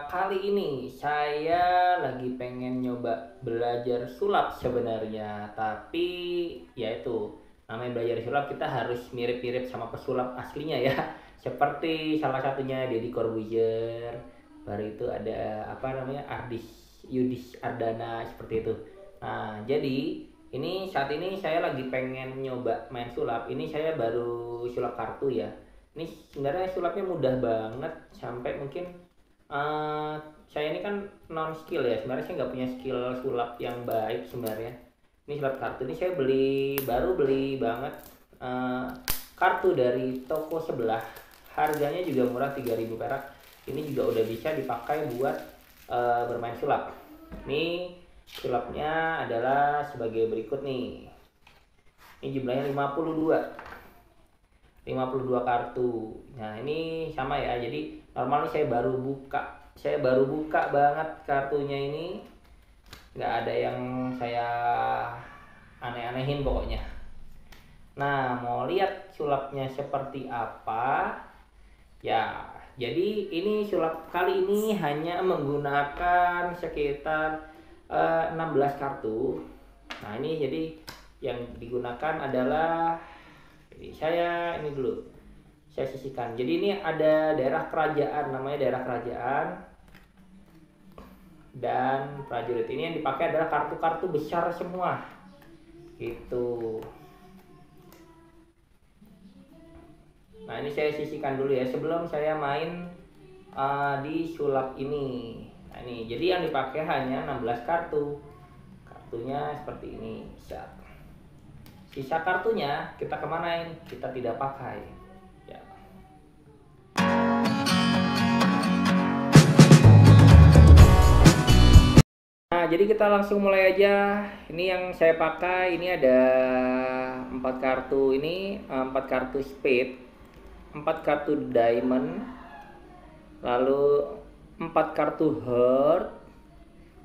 kali ini saya lagi pengen nyoba belajar sulap sebenarnya, tapi ya itu namanya belajar sulap kita harus mirip-mirip sama pesulap aslinya ya. Seperti salah satunya Deddy Corbuzier, baru itu ada apa namanya Ardis Yudis Ardana seperti itu. Nah, jadi ini saat ini saya lagi pengen nyoba main sulap. Ini saya baru sulap kartu ya. Ini sebenarnya sulapnya mudah banget sampai mungkin eh saya ini kan non skill ya, sebenarnya saya nggak punya skill sulap yang baik sebenarnya. Ini sulap kartu ini saya baru beli banget eh, kartu dari toko sebelah, harganya juga murah 3.000 perak. Ini juga udah bisa dipakai buat bermain sulap. Ini sulapnya adalah sebagai berikut nih. Ini jumlahnya 52 kartu. Nah, ini sama ya. Jadi normalnya saya baru buka banget kartunya ini. Nggak ada yang saya aneh-anehin pokoknya. Nah, mau lihat sulapnya seperti apa? Ya, jadi ini sulap kali ini hanya menggunakan sekitar 16 kartu. Nah, ini jadi yang digunakan adalah ini dulu saya sisihkan. Jadi ini ada daerah kerajaan, namanya daerah kerajaan, dan prajurit. Ini yang dipakai adalah kartu-kartu besar semua gitu. Nah, ini saya sisihkan dulu ya sebelum saya main di sulap ini. Nah, ini jadi yang dipakai hanya 16 kartu. Kartunya seperti ini. Sisa kartunya kita kemanain? Kita tidak pakai. Ya. Nah, jadi kita langsung mulai aja. Ini yang saya pakai. Ini ada 4 kartu. Ini 4 kartu spade, 4 kartu diamond, lalu 4 kartu heart,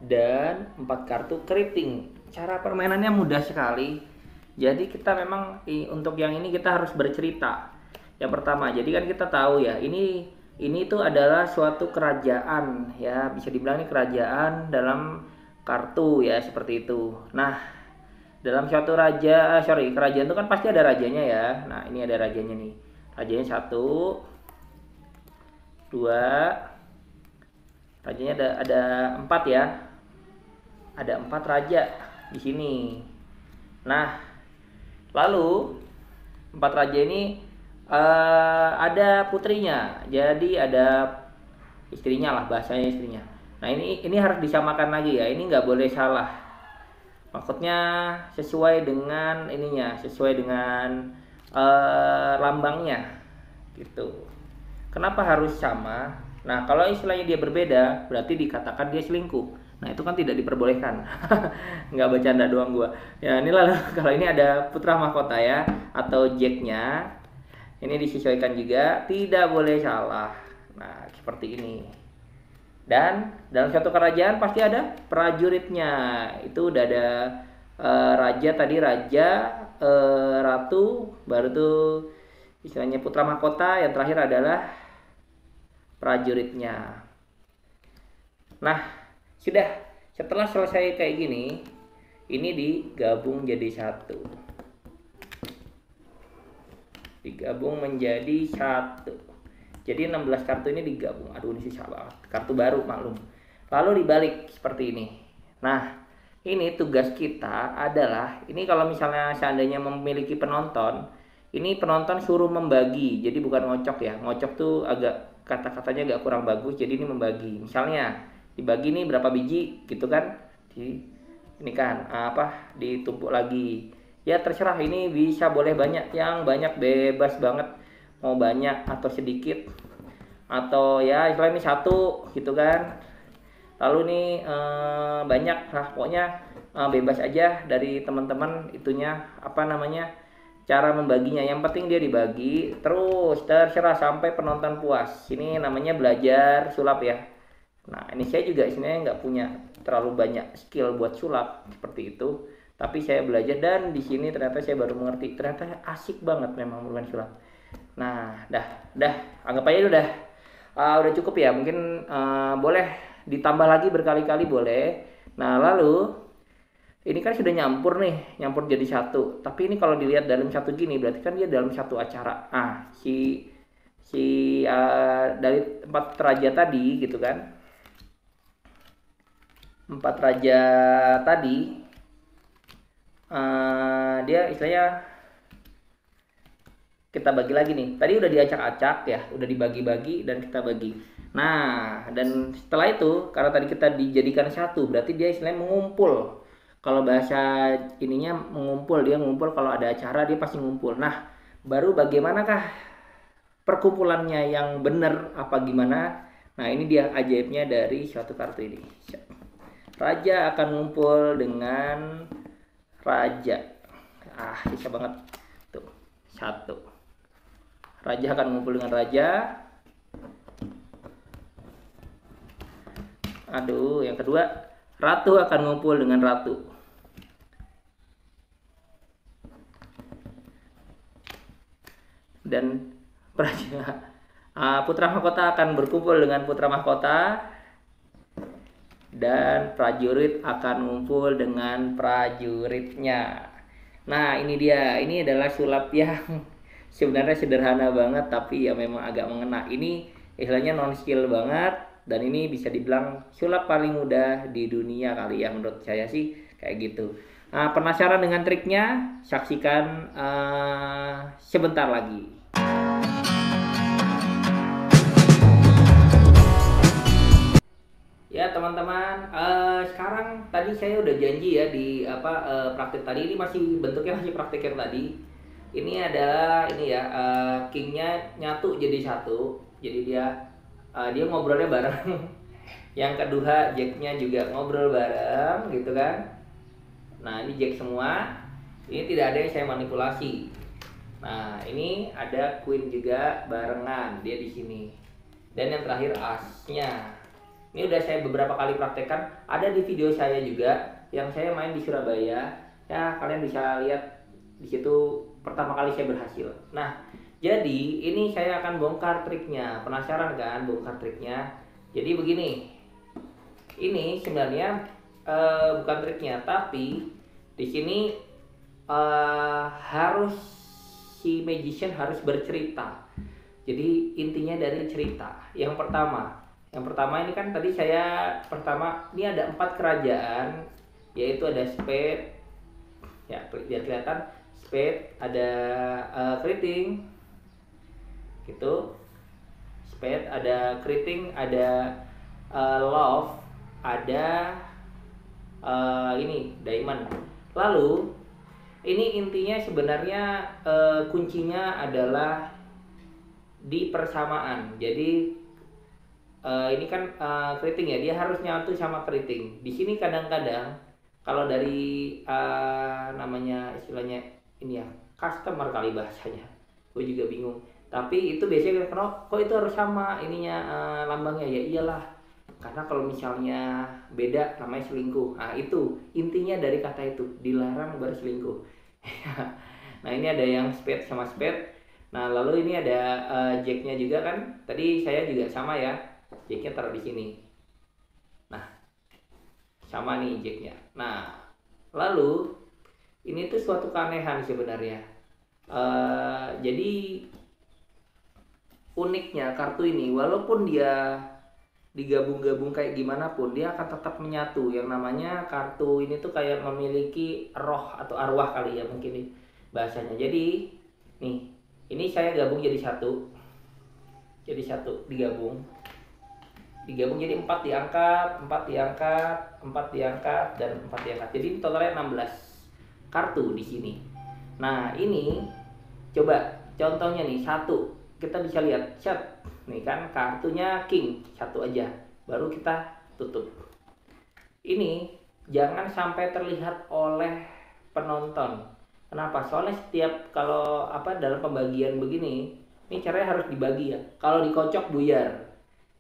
dan 4 kartu keriting. Cara permainannya mudah sekali. Jadi kita memang untuk yang ini kita harus bercerita. Yang pertama, jadi kan kita tahu ya, ini tuh adalah suatu kerajaan ya, bisa dibilang ini kerajaan dalam kartu ya, seperti itu. Nah, dalam suatu kerajaan itu kan pasti ada rajanya ya. Nah, ini ada rajanya nih. Rajanya 1, 2, rajanya ada 4 ya. Ada 4 raja di sini. Nah, lalu 4 raja ini ada putrinya, jadi ada istrinya lah, bahasanya istrinya. Nah, ini harus disamakan lagi ya, ini nggak boleh salah. Maksudnya sesuai dengan ininya, sesuai dengan lambangnya gitu. Kenapa harus sama? Nah, kalau istilahnya dia berbeda, berarti dikatakan dia selingkuh. Nah, itu kan tidak diperbolehkan. Nggak bercanda doang gua. Ya, ini lalu kalau ini ada putra mahkota ya, atau jacknya. Ini disesuaikan juga, tidak boleh salah. Nah, seperti ini. Dan dalam suatu kerajaan pasti ada prajuritnya. Itu udah ada raja tadi, ratu, baru tuh istilahnya putra mahkota, yang terakhir adalah prajuritnya. Nah, sudah, setelah selesai kayak gini, ini digabung jadi satu. Digabung menjadi satu. Jadi 16 kartu ini digabung. Aduh, ini susah banget. Kartu baru, maklum. Lalu dibalik seperti ini. Nah, ini tugas kita adalah, ini kalau misalnya seandainya memiliki penonton, ini penonton suruh membagi. Jadi bukan ngocok ya. Ngocok tuh agak kata-katanya agak kurang bagus. Jadi ini membagi. Misalnya dibagi nih berapa biji gitu kan, ini kan ditumpuk lagi ya, terserah. Ini bisa boleh banyak, yang banyak bebas banget, mau banyak atau sedikit, atau ya istilahnya ini satu gitu kan. Lalu nih banyak lah, pokoknya bebas aja dari teman-teman itunya, cara membaginya. Yang penting dia dibagi terus, terserah sampai penonton puas. Ini namanya belajar sulap ya. Nah, ini saya juga sebenarnya nggak punya terlalu banyak skill buat sulap seperti itu, tapi saya belajar dan di sini ternyata saya baru mengerti, ternyata asik banget memang bermain sulap. Nah, dah, anggap aja udah Udah cukup ya, mungkin boleh ditambah lagi berkali-kali boleh. Nah, lalu ini kan sudah nyampur nih, nyampur jadi satu. Tapi ini kalau dilihat dalam satu gini, berarti kan dia dalam satu acara. Si dari 4 raja tadi gitu kan, 4 raja tadi dia istilahnya kita bagi lagi nih. Tadi udah diacak-acak ya, udah dibagi-bagi dan kita bagi. Nah, dan setelah itu karena tadi kita dijadikan satu, berarti dia istilahnya mengumpul. Kalau bahasa ininya mengumpul, dia mengumpul kalau ada acara dia pasti ngumpul. Nah, baru bagaimanakah perkumpulannya yang benar apa gimana? Nah, ini dia ajaibnya dari suatu kartu ini. Raja akan ngumpul dengan raja. Bisa banget. Tuh, satu. Raja akan ngumpul dengan raja. Aduh, yang kedua, ratu akan ngumpul dengan ratu. Dan putra mahkota akan berkumpul dengan putra mahkota, dan prajurit akan ngumpul dengan prajuritnya. Nah, ini dia. Ini adalah sulap yang sebenarnya sederhana banget, tapi ya memang agak mengena. Ini istilahnya non skill banget, dan ini bisa dibilang sulap paling mudah di dunia kali ya, menurut saya sih kayak gitu. Nah, penasaran dengan triknya? Saksikan sebentar lagi. Ya teman-teman, sekarang tadi saya udah janji ya di praktik tadi, ini masih bentuknya masih praktik yang tadi. Ini adalah ini ya, kingnya nyatu jadi satu, jadi dia ngobrolnya bareng. Yang kedua jacknya juga ngobrol bareng gitu kan. Nah, ini jack semua, ini tidak ada yang saya manipulasi. Nah, ini ada queen juga barengan dia di sini, dan yang terakhir asnya. Ini udah saya beberapa kali praktekkan, ada di video saya juga yang saya main di Surabaya. Ya, kalian bisa lihat di situ pertama kali saya berhasil. Nah, jadi ini saya akan bongkar triknya. Penasaran kan bongkar triknya? Jadi begini. Ini sebenarnya bukan triknya, tapi di sini harus si magician harus bercerita. Jadi intinya dari cerita. Yang pertama ini kan tadi saya ini ada 4 kerajaan, yaitu ada spade, ya biar kelihatan spade, ada keriting, gitu, spade, ada keriting, ada love, ada ini diamond. Lalu ini intinya sebenarnya kuncinya adalah di persamaan. Jadi ini kan keriting ya, dia harus nyatu sama keriting. Di sini kadang-kadang kalau dari namanya istilahnya ini ya, customer kali bahasanya, gue juga bingung. Tapi itu biasanya kok itu harus sama ininya lambangnya, ya iyalah. Karena kalau misalnya beda namanya selingkuh. Nah, itu intinya dari kata itu, dilarang berselingkuh. Nah, ini ada yang spade sama spade. Nah, lalu ini ada jacknya juga kan. Tadi saya juga sama ya. Jacknya taruh di sini. Nah, sama nih jacknya. Nah, lalu ini tuh suatu keanehan sebenarnya. Jadi uniknya kartu ini, walaupun dia digabung-gabung kayak gimana pun, dia akan tetap menyatu. Yang namanya kartu ini tuh kayak memiliki roh atau arwah kali ya mungkin nih bahasanya. Jadi nih, ini saya gabung jadi satu, digabung jadi 4 diangkat, 4 diangkat, 4 diangkat, dan 4 diangkat. Jadi totalnya 16 kartu di sini. Nah, ini coba contohnya nih, satu kita bisa lihat chat nih kan, kartunya king, satu aja, baru kita tutup. Ini jangan sampai terlihat oleh penonton. Kenapa? Soalnya setiap kalau dalam pembagian begini, ini caranya harus dibagi ya. Kalau dikocok buyar.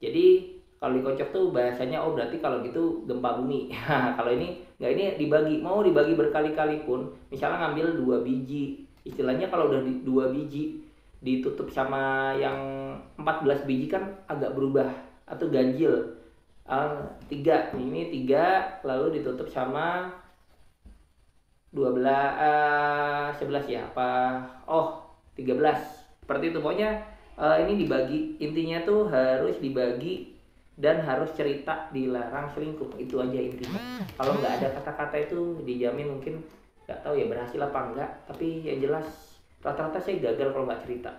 Jadi kalau dikocok tuh bahasanya berarti kalau gitu gempa bumi. Kalau ini nggak, ini dibagi, mau dibagi berkali-kali pun, misalnya ngambil 2 biji, istilahnya kalau udah 2 biji ditutup sama yang 14 biji kan agak berubah atau ganjil. 3 ini 3 lalu ditutup sama 12 11 ya apa 13 seperti itu. Pokoknya ini dibagi, intinya tuh harus dibagi dan harus cerita dilarang selingkuh, itu aja intinya. Kalau nggak ada kata-kata itu dijamin mungkin nggak tahu ya berhasil apa enggak, tapi yang jelas rata-rata saya gagal kalau nggak cerita.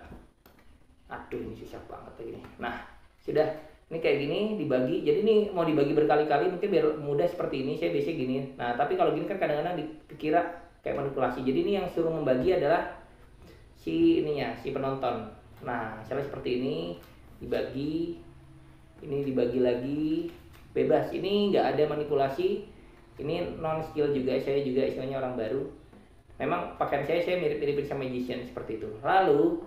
Aduh ini susah banget lagi nih. Nah sudah, ini kayak gini dibagi, jadi ini mau dibagi berkali-kali mungkin biar mudah seperti ini, saya biasanya gini. Nah tapi kalau gini kan kadang-kadang dikira kayak manipulasi, jadi ini yang suruh membagi adalah si penonton. Nah misalnya seperti ini dibagi, ini dibagi lagi, bebas, ini nggak ada manipulasi, ini non skill juga, saya juga istilahnya orang baru. Memang pakaian saya mirip-mirip sama magician seperti itu. Lalu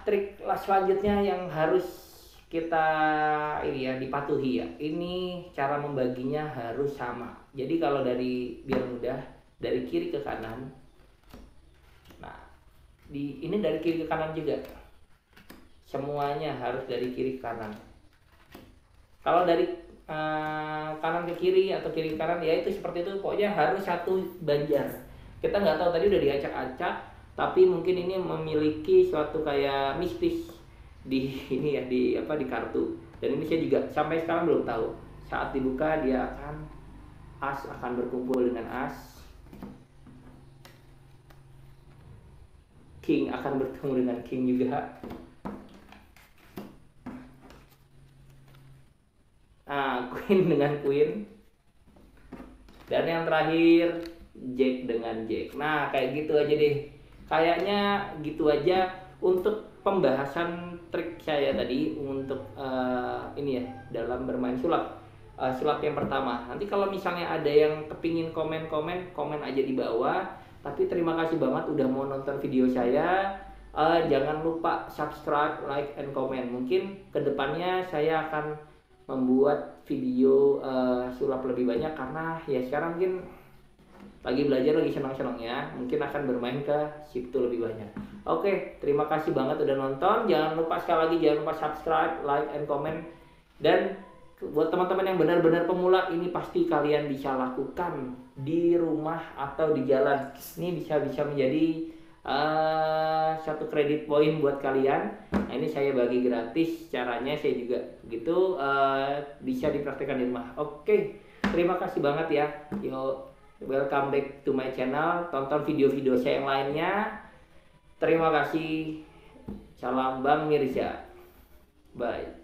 trik selanjutnya yang harus kita ini ya dipatuhi ya, ini cara membaginya harus sama. Jadi kalau biar mudah dari kiri ke kanan, nah ini dari kiri ke kanan juga, semuanya harus dari kiri ke kanan. Kalau dari kanan ke kiri atau kiri ke kanan ya itu seperti itu, pokoknya harus satu banjar. Kita nggak tahu tadi udah diacak-acak, tapi mungkin ini memiliki suatu kayak mistis di ini ya di kartu. Dan ini saya juga sampai sekarang belum tahu. Saat dibuka dia akan berkumpul dengan as, king akan bertemu dengan king juga. Queen dengan queen, dan yang terakhir jack dengan jack. Nah kayak gitu aja deh, kayaknya gitu aja untuk pembahasan trik saya tadi untuk ini ya dalam bermain sulap. Sulap yang pertama, nanti kalau misalnya ada yang kepingin komen aja di bawah. Tapi terima kasih banget udah mau nonton video saya. Jangan lupa subscribe, like, and comment. Mungkin kedepannya saya akan membuat video sulap lebih banyak, karena ya sekarang mungkin lagi belajar, lagi senang-senangnya, mungkin akan bermain ke situ lebih banyak. Oke, terima kasih banget udah nonton. Jangan lupa sekali lagi, jangan lupa subscribe, like, and comment. Dan buat teman-teman yang benar-benar pemula, ini pasti kalian bisa lakukan di rumah atau di jalan. Ini bisa menjadi satu kredit poin buat kalian. Nah ini saya bagi gratis caranya, saya juga begitu, bisa dipraktekkan di rumah. Oke, terima kasih banget ya. Welcome back to my channel. Tonton video-video saya yang lainnya. Terima kasih. Salam Bang Mirza. Bye.